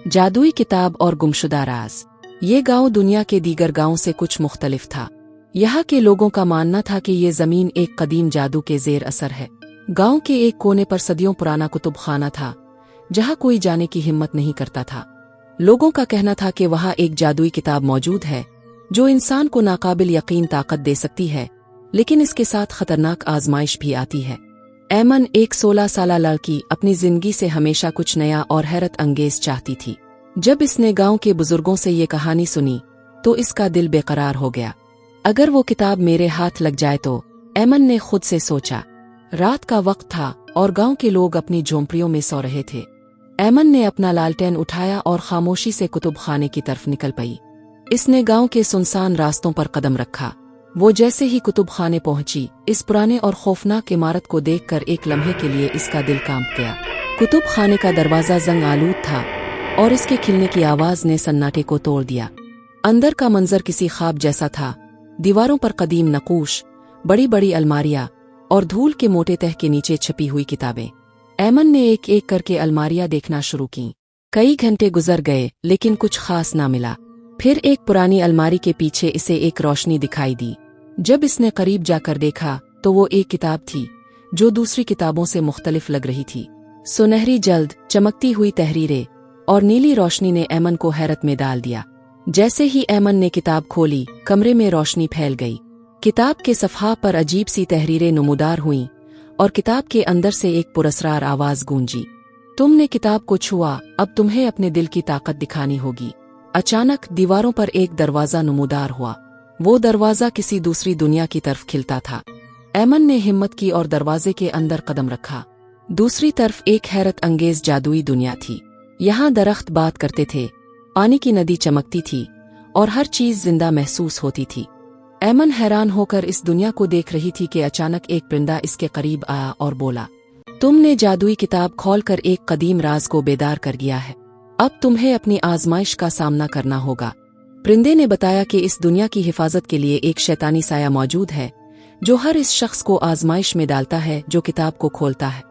जादुई किताब और गुमशुदा राज। ये गांव दुनिया के दीगर गांवों से कुछ मुख्तलिफ था। यहाँ के लोगों का मानना था कि ये जमीन एक कदीम जादू के जेर असर है। गांव के एक कोने पर सदियों पुराना कुतुब खाना था, जहाँ कोई जाने की हिम्मत नहीं करता था। लोगों का कहना था कि वहाँ एक जादुई किताब मौजूद है जो इंसान को नाकाबिल यकीन ताकत दे सकती है, लेकिन इसके साथ खतरनाक आजमाइश भी आती है। ऐमन, एक 16 साला लड़की, अपनी जिंदगी से हमेशा कुछ नया और हैरत अंगेज चाहती थी। जब इसने गांव के बुजुर्गों से ये कहानी सुनी तो इसका दिल बेकरार हो गया। अगर वो किताब मेरे हाथ लग जाए तो, ऐमन ने खुद से सोचा। रात का वक्त था और गांव के लोग अपनी झोंपड़ियों में सो रहे थे। ऐमन ने अपना लालटेन उठाया और खामोशी से कुतुब खाने की तरफ निकल पई। इसने गांव के सुनसान रास्तों पर कदम रखा। वो जैसे ही कुतुब खाने पहुंची, इस पुराने और खौफनाक इमारत को देखकर एक लम्हे के लिए इसका दिल कांप गया। कुतुब खाने का दरवाजा जंग आलूद था और इसके खिलने की आवाज ने सन्नाटे को तोड़ दिया। अंदर का मंजर किसी ख्वाब जैसा था। दीवारों पर कदीम नकूश, बड़ी बड़ी अलमारियां और धूल के मोटे तह के नीचे छपी हुई किताबें। ऐमन ने एक एक करके अलमारियां देखना शुरू की। कई घंटे गुजर गए लेकिन कुछ खास ना मिला। फिर एक पुरानी अलमारी के पीछे इसे एक रोशनी दिखाई दी। जब इसने करीब जाकर देखा तो वो एक किताब थी जो दूसरी किताबों से मुख्तलिफ लग रही थी। सुनहरी जल्द, चमकती हुई तहरीरें और नीली रोशनी ने ऐमन को हैरत में डाल दिया। जैसे ही ऐमन ने किताब खोली, कमरे में रोशनी फैल गई। किताब के सफ़हा पर अजीब सी तहरीरें नुमूदार हुईं और किताब के अंदर से एक पुरस्रार आवाज गूंजी, तुमने किताब को छुआ, अब तुम्हें अपने दिल की ताकत दिखानी होगी। अचानक दीवारों पर एक दरवाजा नुमूदार हुआ। वो दरवाजा किसी दूसरी दुनिया की तरफ खिलता था। ऐमन ने हिम्मत की और दरवाजे के अंदर कदम रखा। दूसरी तरफ एक हैरत अंगेज जादुई दुनिया थी। यहाँ दरख्त बात करते थे, पानी की नदी चमकती थी और हर चीज जिंदा महसूस होती थी। ऐमन हैरान होकर इस दुनिया को देख रही थी कि अचानक एक परिंदा इसके करीब आया और बोला, तुमने जादुई किताब खोलकर एक कदीम राज को बेदार कर दिया है। अब तुम्हें अपनी आजमाइश का सामना करना होगा। परिंदे ने बताया कि इस दुनिया की हिफाजत के लिए एक शैतानी साया मौजूद है जो हर इस शख्स को आजमाइश में डालता है जो किताब को खोलता है।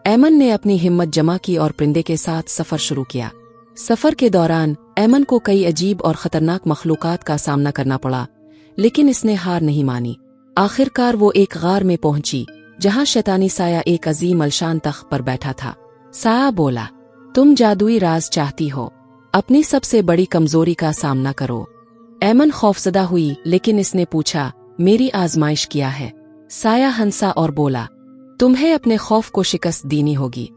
ऐमन ने अपनी हिम्मत जमा की और परिंदे के साथ सफर शुरू किया। सफर के दौरान ऐमन को कई अजीब और खतरनाक मखलूकात का सामना करना पड़ा, लेकिन इसने हार नहीं मानी। आखिरकार वो एक गार में पहुंची जहां शैतानी साया एक अजीम अलशान तख्त पर बैठा था। साया बोला, तुम जादुई राज चाहती हो, अपनी सबसे बड़ी कमजोरी का सामना करो। ऐमन खौफजदा हुई, लेकिन इसने पूछा, मेरी आजमाइश क्या है? साया हंसा और बोला, तुम्हें अपने खौफ को शिकस्त देनी होगी।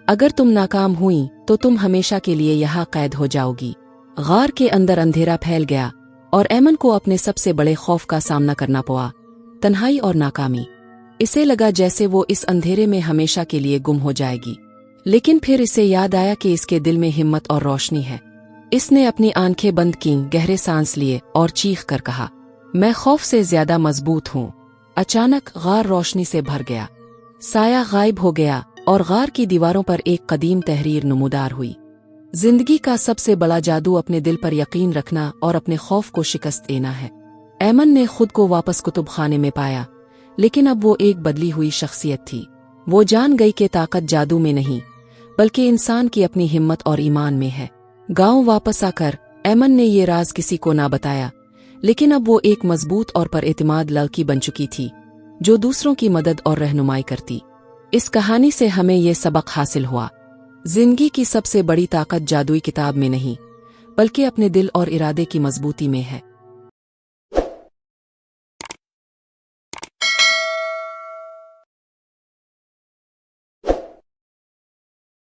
अगर तुम नाकाम हुई तो तुम हमेशा के लिए यहाँ कैद हो जाओगी। गार के अंदर अंधेरा फैल गया और ऐमन को अपने सबसे बड़े खौफ का सामना करना पड़ा, तन्हाई और नाकामी। इसे लगा जैसे वो इस अंधेरे में हमेशा के लिए गुम हो जाएगी, लेकिन फिर इसे याद आया कि इसके दिल में हिम्मत और रोशनी है। इसने अपनी आंखें बंद कीं, गहरे सांस लिए और चीख कर कहा, मैं खौफ से ज्यादा मजबूत हूँ। अचानक गार रोशनी से भर गया। साया गायब हो गया और गार की दीवारों पर एक कदीम तहरीर नुमूदार हुई, जिंदगी का सबसे बड़ा जादू अपने दिल पर यकीन रखना और अपने खौफ को शिकस्त देना है। ऐमन ने खुद को वापस कुतुब खाने में पाया, लेकिन अब वो एक बदली हुई शख्सियत थी। वो जान गई कि ताकत जादू में नहीं, बल्कि इंसान की अपनी हिम्मत और ईमान में है। गांव वापस आकर ऐमन ने ये राज किसी को ना बताया, लेकिन अब वो एक मजबूत और परएतिमाद लड़की बन चुकी थी जो दूसरों की मदद और रहनुमाई करती। इस कहानी से हमें ये सबक हासिल हुआ, जिंदगी की सबसे बड़ी ताकत जादुई किताब में नहीं, बल्कि अपने दिल और इरादे की मजबूती में है।